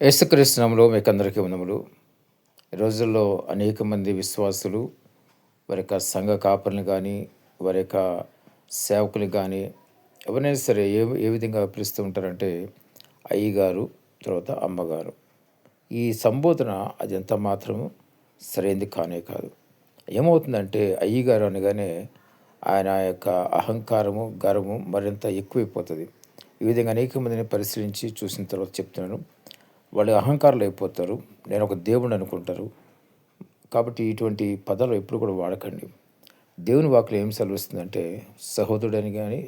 యేసుక్రీస్తు నామములో మీకందరికీ వందనములు. ఈ రోజుల్లో అనేక మంది విశ్వాసులు వారి యొక్క సంఘ కాపరులను గానీ, వారి యొక్క సేవకులు గానీ, ఎవరైనా సరే ఏ విధంగా పిలుస్తూ ఉంటారంటే అయ్యగారు, తర్వాత అమ్మగారు. ఈ సంబోధన అది ఎంత మాత్రము సరైంది కానే కాదు. ఏమవుతుందంటే అయ్యగారు అనగానే ఆయన యొక్క అహంకారము, గర్వము మరింత ఎక్కువైపోతది. ఈ విధంగా అనేక మందిని పరిశీలించి చూసిన తర్వాత చెప్తున్నాను. వాళ్ళు అహంకారులు అయిపోతారు. నేను ఒక దేవుడిని అనుకుంటారు. కాబట్టి ఇటువంటి పదాలు ఎప్పుడు కూడా వాడకండి. దేవుని వాక్యం ఏం సెలవిస్తుందంటే సహోదరుడని గాని,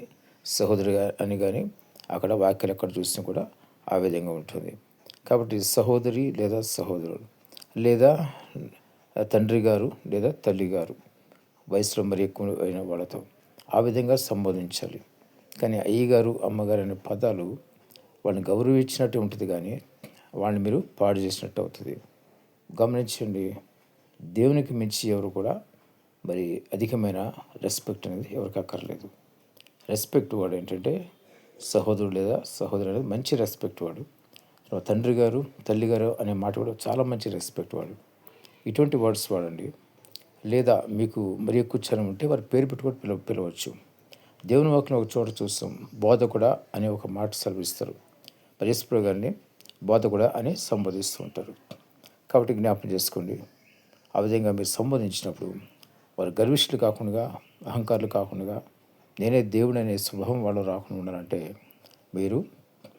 సహోదరి అని గాని అక్కడ వాక్యాలు ఎక్కడ చూసినా కూడా ఆ విధంగా ఉంటుంది. కాబట్టి సహోదరి లేదా సహోదరుడు లేదా తండ్రి గారు లేదా తల్లి గారు వయసులో మరి ఎక్కువ అయిన వాళ్ళతో ఆ విధంగా సంబోధించాలి. కానీ అయ్యగారు, అమ్మగారు అనే పదాలు వాళ్ళని గౌరవించినట్టు ఉంటుంది కానీ వాళ్ళని మీరు పాడు చేసినట్టు అవుతుంది. గమనించండి, దేవునికి మించి ఎవరు కూడా మరి అధికమైన రెస్పెక్ట్ అనేది ఎవరికి అక్కర్లేదు. రెస్పెక్ట్ వాడు ఏంటంటే సహోదరుడు లేదా సహోదరు అనేది మంచి రెస్పెక్ట్ వాడు. తండ్రి గారు, తల్లి గారు అనే మాట కూడా చాలా మంచి రెస్పెక్ట్ వాడు. ఇటువంటి వర్డ్స్ వాడండి. లేదా మీకు మరి ఎక్కువ చనం ఉంటే వారి పేరు పెట్టుకొని పిలవచ్చు. దేవుని వాక్యం ఒక చోట చూస్తాం, బోధకుడా అనే ఒక మాట సెలవిస్తారు. పరస్పర గారిని బోధకుడా అని సంబోధిస్తూ ఉంటారు. కాబట్టి జ్ఞాపకం చేసుకోండి, ఆ విధంగా మీరు సంబోధించినప్పుడు వారు గర్విష్ఠులు కాకుండా, అహంకారులు కాకుండా, నేనే దేవుడు అనే స్వభావం వాళ్ళు రాకుండా ఉండాలంటే మీరు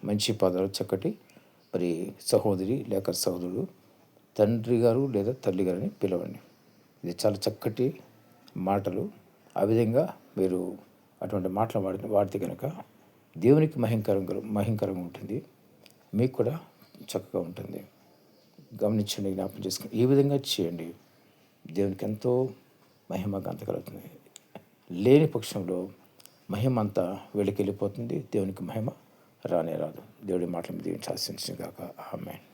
మంచి పదాలు చక్కటి మరి సహోదరి లేక సహోదరుడు, తండ్రి గారు లేదా తల్లి గారిని పిలవండి. ఇది చాలా చక్కటి మాటలు. ఆ విధంగా మీరు అటువంటి మాటలు వాడితే కనుక దేవునికి మహింకరంగా ఉంటుంది, మీకు కూడా చక్కగా ఉంటుంది. గమనించండి, జ్ఞాపకం చేసుకుని ఈ విధంగా చేయండి. దేవునికి ఎంతో మహిమ గంత కలుగుతుంది. లేని పక్షంలో మహిమ అంతా వెళ్ళిపోతుంది. దేవునికి మహిమ రానే రాదు. దేవుడి మాటలు దీవించి ఆశించిన గాక. ఆమేన్.